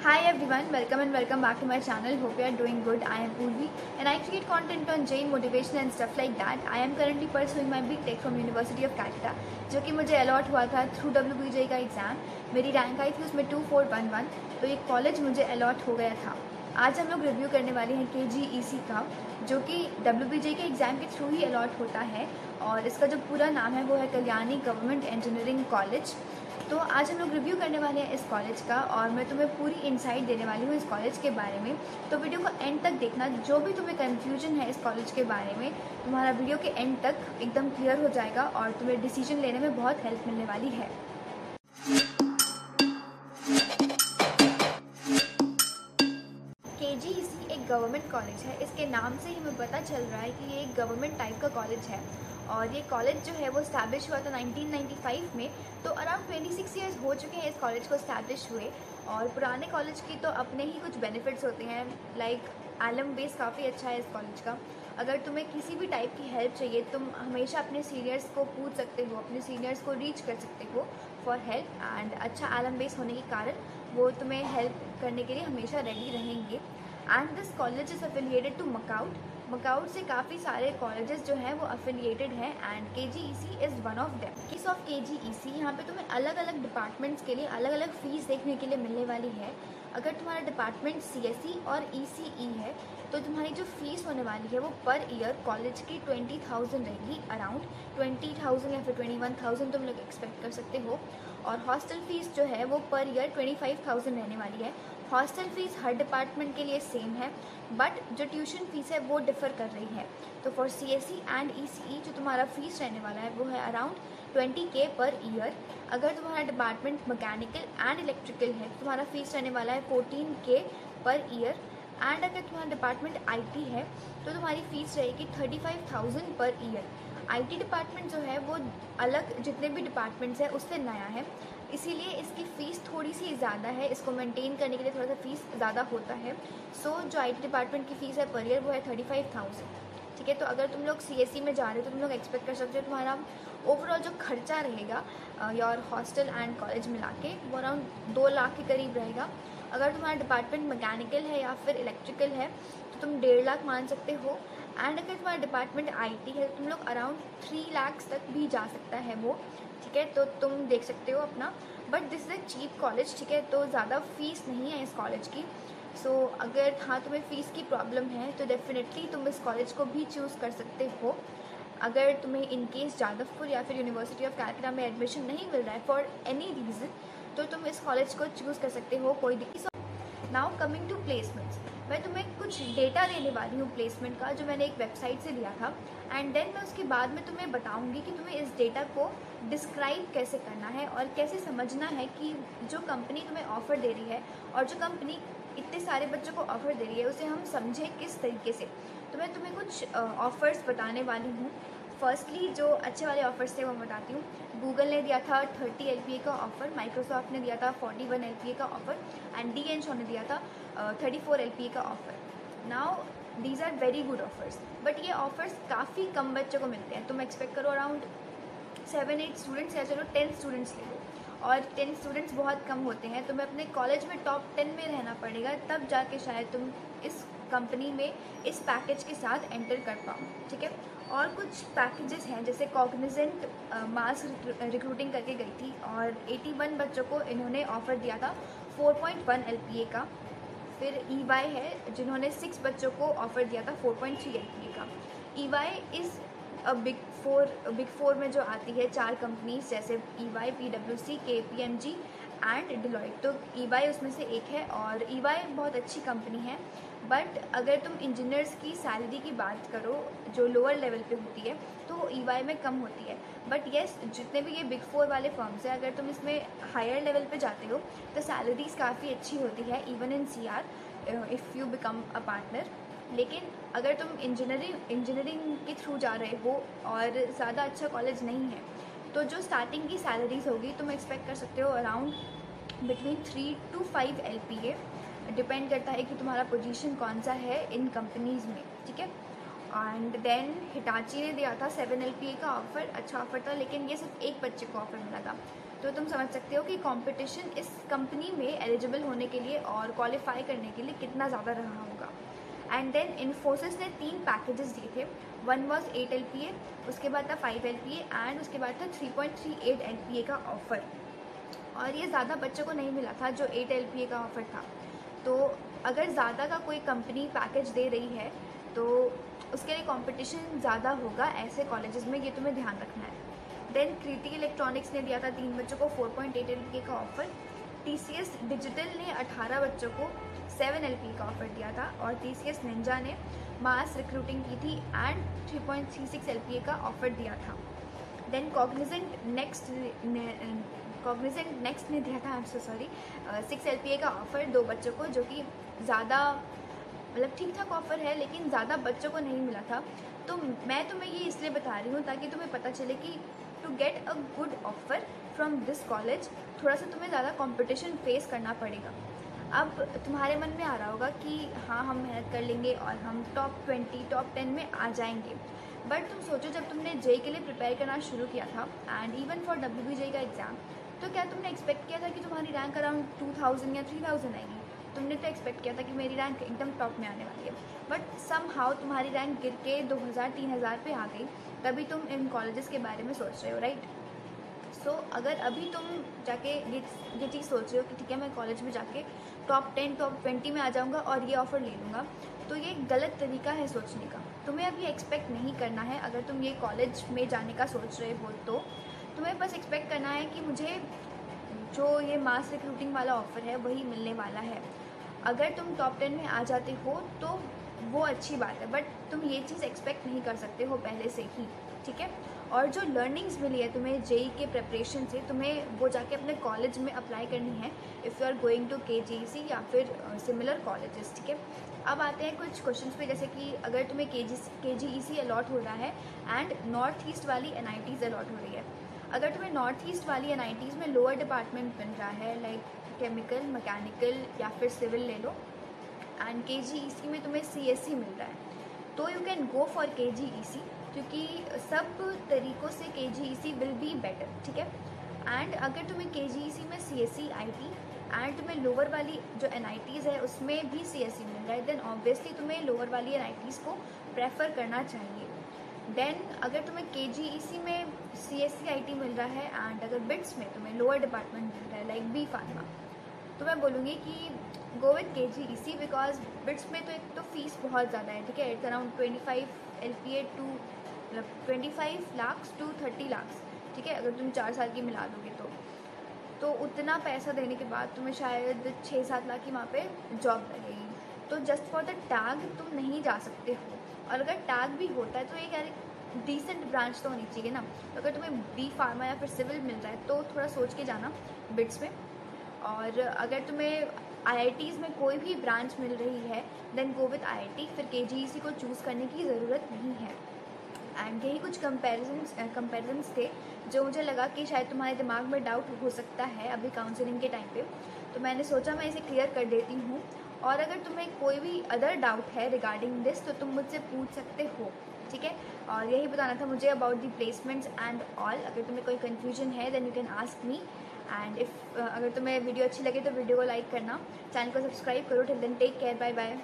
Hi everyone, welcome and welcome back to my channel. Hope you are doing good. I am Urvi and I create content on Jain motivation and stuff like that. I am currently pursuing my BTech from University of Calcutta, जो कि मुझे allot हुआ था through WBJ का exam. मेरी rank आई थी उसमें 2411, तो ये कॉलेज मुझे अलॉट हो गया था. आज हम लोग रिव्यू करने वाले हैं KGEC का, जो कि WBJ के एग्ज़ाम के थ्रू ही अलॉट होता है और इसका जो पूरा नाम है वो है कल्याणी गवर्नमेंट इंजीनियरिंग कॉलेज. तो आज हम लोग रिव्यू करने वाले हैं इस कॉलेज का और मैं तुम्हें पूरी इनसाइट देने वाली हूँ इस कॉलेज के बारे में. तो वीडियो को एंड तक देखना. जो भी तुम्हें कन्फ्यूजन है इस कॉलेज के बारे में, तुम्हारा वीडियो के एंड तक एकदम क्लियर हो जाएगा और तुम्हें डिसीजन लेने में बहुत हेल्प मिलने वाली है. KGEC एक गवर्नमेंट कॉलेज है. इसके नाम से ही हमें पता चल रहा है कि ये एक गवर्नमेंट टाइप का कॉलेज है और ये कॉलेज जो है वो स्टैब्लिश हुआ था 1995 में. तो अराउंड 26 ईयर्स हो चुके हैं इस कॉलेज को स्टैब्लिश हुए. और पुराने कॉलेज की तो अपने ही कुछ बेनिफिट्स होते हैं. लाइक एलम बेस काफ़ी अच्छा है इस कॉलेज का. अगर तुम्हें किसी भी टाइप की हेल्प चाहिए तुम हमेशा अपने सीनियर्स को पूछ सकते हो, अपने सीनियर्स को रीच कर सकते हो फॉर हेल्प. एंड अच्छा एलम बेस होने के कारण वो तुम्हें हेल्प करने के लिए हमेशा रेडी रहेंगे. And this college is affiliated to MAKAUT. MAKAUT से काफ़ी सारे कॉलेजेस जो हैं वो अफिलिएटेड हैं and KGEC is one of them. Case of KGEC यहाँ पे तुम्हें अलग अलग डिपार्टमेंट्स के लिए अलग अलग फ़ीस देखने के लिए मिलने वाली है. अगर तुम्हारा डिपार्टमेंट CSE और ECE है तो तुम्हारी जो फ़ीस होने वाली है वो पर ईयर कॉलेज की 20,000 रहेगी. अराउंड 20,000 या फिर 21,000 तुम लोग एक्सपेक्ट कर सकते हो. और हॉस्टल फीस जो है वो पर ईयर 25,000 रहने वाली है. हॉस्टल फीस हर डिपार्टमेंट के लिए सेम है बट जो ट्यूशन फीस है वो डिफ़र कर रही है. तो फॉर CSE एंड ECE जो तुम्हारा फीस रहने वाला है वो है अराउंड 20K पर ईयर. अगर तुम्हारा डिपार्टमेंट मैकेनिकल एंड इलेक्ट्रिकल है तो तुम्हारा फीस रहने वाला है 14K पर ईयर. एंड अगर तुम्हारा डिपार्टमेंट IT है तो तुम्हारी फ़ीस रहेगी 35,000 पर ईयर. IT डिपार्टमेंट जो है वो अलग जितने भी डिपार्टमेंट्स हैं उससे नया है, इसीलिए इसकी फ़ीस थोड़ी सी ज़्यादा है. इसको मेंटेन करने के लिए थोड़ा सा फ़ीस ज़्यादा होता है. सो जो IT डिपार्टमेंट की फ़ीस है पर ईयर वो है 35,000. ठीक है. तो अगर तुम लोग CSE में जा रहे हो तो तुम लोग एक्सपेक्ट कर सकते हो तुम्हारा ओवरऑल जो खर्चा रहेगा योर हॉस्टल एंड कॉलेज मिला के वो अराउंड 2 लाख के करीब रहेगा. अगर तुम्हारा डिपार्टमेंट मैकेनिकल है या फिर इलेक्ट्रिकल है तो तुम 1.5 लाख मान सकते हो. एंड अगर तुम्हारा डिपार्टमेंट IT है तो तुम लोग अराउंड 3 लाख तक भी जा सकता है वो. ठीक है. तो तुम देख सकते हो अपना. But this is a cheap college. ठीक है. तो ज़्यादा फ़ीस नहीं है इस कॉलेज की. सो अगर हाँ तुम्हें फ़ीस की प्रॉब्लम है तो डेफिनेटली तुम इस कॉलेज को भी चूज़ कर सकते हो. अगर तुम्हें इन केस जादवपुर या फिर यूनिवर्सिटी ऑफ कैलकाटा में एडमिशन नहीं मिल रहा है फॉर एनी रीज़न तो तुम इस कॉलेज को चूज़ कर सकते हो. कोई दिक्कत. नाउ कमिंग टू प्लेसमेंट्स, मैं तुम्हें कुछ डेटा देने वाली हूँ प्लेसमेंट का जो मैंने एक वेबसाइट से लिया था. एंड देन मैं उसके बाद में तुम्हें बताऊँगी कि तुम्हें इस डेटा को डिस्क्राइब कैसे करना है और कैसे समझना है कि जो कंपनी तुम्हें ऑफ़र दे रही है और जो कंपनी इतने सारे बच्चों को ऑफ़र दे रही है उसे हम समझें किस तरीके से. तो मैं तुम्हें कुछ ऑफ़र्स बताने वाली हूँ. फर्स्टली जो अच्छे वाले ऑफ़र्स थे वो बताती हूँ. गूगल ने दिया था 30 LPA का ऑफ़र, माइक्रोसॉफ्ट ने दिया था 41 LPA का ऑफ़र एंड DNShaw ने दिया था 34 LPA का offer. Now these are very good offers but ये ऑफ़र्स काफ़ी कम बच्चों को मिलते हैं. तुम एक्सपेक्ट करो अराउंड 7-8 स्टूडेंट्स या चलो 10 स्टूडेंट्स ले लो और 10 स्टूडेंट्स बहुत कम होते हैं. तुम्हें अपने कॉलेज में टॉप 10 में रहना पड़ेगा तब जाके शायद तुम इस कंपनी में इस पैकेज के साथ एंटर कर पाओ. ठीक है. और कुछ पैकेजेस हैं जैसे कॉग्निजेंट मास रिक्रूटिंग करके गई थी और 81 बच्चों को इन्होंने ऑफ़र दिया था 4.1 LPA का. फिर EY है जिन्होंने 6 बच्चों को ऑफ़र दिया था 4.3 LPA का. EY इज़ बिग फोर में जो आती है 4 कंपनीज जैसे EY, PwC, KPMG and Deloitte. तो EY उसमें से एक है और EY बहुत अच्छी कंपनी है. बट अगर तुम इंजीनियर्स की सैलरी की बात करो जो लोअर लेवल पे होती है तो EY में कम होती है. बट येस जितने भी ये बिग 4 वाले फर्म्स हैं अगर तुम इसमें हायर लेवल पे जाते हो तो सैलरीज़ काफ़ी अच्छी होती है even in CR if you become a partner. लेकिन अगर तुम इंजीनियरिंग के थ्रू जा रहे हो और ज़्यादा अच्छा कॉलेज नहीं है तो जो स्टार्टिंग की सैलरीज होगी तुम एक्सपेक्ट कर सकते हो around between 3 to 5 LPA. Depend करता है कि तुम्हारा पोजीशन कौन सा है इन कंपनीज़ में. ठीक है. एंड देन हिटाची ने दिया था 7 LPA का ऑफ़र, अच्छा ऑफ़र था, लेकिन ये सिर्फ एक बच्चे को ऑफ़र मिला था। तो तुम समझ सकते हो कि कंपटीशन इस कंपनी में एलिजिबल होने के लिए और क्वालिफाई करने के लिए कितना ज़्यादा रहा होगा। एंड देन इन्फोसिस ने 3 पैकेजेस दिए थे। वन वॉज 8 LPA, उसके बाद था 5 LPA एंड उसके बाद था 3.38 LPA का ऑफ़र। और ये ज़्यादा बच्चों को नहीं मिला था जो 8 LPA का ऑफ़र था। तो अगर ज़्यादा का कोई कंपनी पैकेज दे रही है तो उसके लिए कंपटीशन ज़्यादा होगा ऐसे कॉलेजेस में, ये तुम्हें ध्यान रखना है। देन कृति इलेक्ट्रॉनिक्स ने दिया था 3 बच्चों को 4.8 LPA का ऑफ़र। TCS डिजिटल ने 18 बच्चों को 7 LPA का ऑफ़र दिया था। और TCS निंजा ने मास रिक्रूटिंग की थी एंड 3.36 LPA का ऑफ़र दिया था। देन कॉग्निजेंट नेक्स्ट ने दिया था 6 LPA का ऑफ़र 2 बच्चों को, जो कि ज़्यादा मतलब ठीक ठाक ऑफ़र है, लेकिन ज़्यादा बच्चों को नहीं मिला था। तो मैं तुम्हें ये इसलिए बता रही हूँ ताकि तुम्हें पता चले कि to get a good offer from this college थोड़ा सा तुम्हें ज़्यादा कंपटीशन फेस करना पड़ेगा। अब तुम्हारे मन में आ रहा होगा कि हाँ हम मेहनत कर लेंगे और हम टॉप 20 टॉप 10 में आ जाएंगे। बट तुम सोचो, जब तुमने JEE के लिए प्रिपेयर करना शुरू किया था एंड इवन फॉर WBJEE का एग्ज़ाम, तो क्या तुमने एक्सपेक्ट किया था कि तुम्हारी रैंक अराउंड 2000 या 3000 आएगी? तुमने तो एक्सपेक्ट किया था कि मेरी रैंक एकदम टॉप में आने वाली है। बट सम हाउ तुम्हारी रैंक गिर के 2000-3000 पे आ गई, तभी तुम इन कॉलेजेस के बारे में सोच रहे हो, राइट? सो अगर अभी तुम जाके ये चीज़ सोच रहे हो कि ठीक है मैं कॉलेज में जाके टॉप 10 टॉप 20 में आ जाऊँगा और ये ऑफ़र ले लूँगा, तो ये गलत तरीका है सोचने का। तुम्हें अभी एक्सपेक्ट नहीं करना है। अगर तुम ये कॉलेज में जाने का सोच रहे हो तो तुम्हें बस एक्सपेक्ट करना है कि मुझे जो ये मास रिक्रूटिंग वाला ऑफ़र है वही मिलने वाला है। अगर तुम टॉप 10 में आ जाते हो तो वो अच्छी बात है, बट तुम ये चीज़ एक्सपेक्ट नहीं कर सकते हो पहले से ही, ठीक है? और जो लर्निंग्स मिली है तुम्हें JEE के प्रिपरेशन से, तुम्हें वो जाके अपने कॉलेज में अप्लाई करनी है if you are going to KGEC या फिर सिमिलर कॉलेजेस, ठीक है? अब आते हैं कुछ क्वेश्चंस पे, जैसे कि अगर तुम्हें KGEC अलॉट हो रहा है एंड नॉर्थ ईस्ट वाली NITs अलॉट हो रही है। अगर तुम्हें नॉर्थ ईस्ट वाली NITs में लोअर डिपार्टमेंट मिल रहा है लाइक केमिकल, मैकेनिकल या फिर सिविल ले लो, एंड KGEC में तुम्हें CSE मिल रहा है, तो you can go for KGEC, क्योंकि सब तरीक़ों से KGEC विल बी बेटर, ठीक है? एंड अगर तुम्हें KGEC में CSE IT एंड तुम्हें लोअर वाली जो NITs है उसमें भी CSE मिल रहा है, देन ऑब्वियसली तुम्हें लोअर वाली NITs को प्रेफर करना चाहिए। देन अगर तुम्हें KGEC में CSE IT मिल रहा है एंड अगर बिट्स में तुम्हें लोअर डिपार्टमेंट मिल रहा है लाइक B Pharma, तो मैं बोलूँगी कि go with KGEC, because bits में तो एक तो फीस बहुत ज़्यादा है, ठीक है? इट्स अराउंड 25 LPA टू मतलब 25 लाख टू 30 लाख, ठीक है? अगर तुम 4 साल की मिला दोगे तो उतना पैसा देने के बाद तुम्हें शायद 6-7 लाख की वहाँ पे जॉब लगेगी। तो जस्ट फॉर द टैग तुम नहीं जा सकते हो। और अगर टैग भी होता है तो एक यार डिसेंट ब्रांच तो होनी चाहिए ना। तो अगर तुम्हें B Pharma या फिर सिविल मिल रहा है तो थोड़ा सोच के जाना बिट्स में। और अगर तुम्हें IITs में कोई भी ब्रांच मिल रही है देन गो विथ IIT, फिर KGEC को चूज़ करने की ज़रूरत नहीं है। एंड यही कुछ कंपेरिजन्स थे जो मुझे लगा कि शायद तुम्हारे दिमाग में डाउट हो सकता है अभी काउंसलिंग के टाइम पे, तो मैंने सोचा मैं इसे क्लियर कर देती हूँ। और अगर तुम्हें कोई भी अदर डाउट है रिगार्डिंग दिस तो तुम मुझसे पूछ सकते हो, ठीक है? और यही बताना था मुझे about the placements and all. अगर तुम्हें कोई कन्फ्यूजन है then you can ask me. And if अगर तुम्हें वीडियो अच्छी लगे तो वीडियो को लाइक करना, चैनल को सब्सक्राइब करो। Till then take care, bye bye.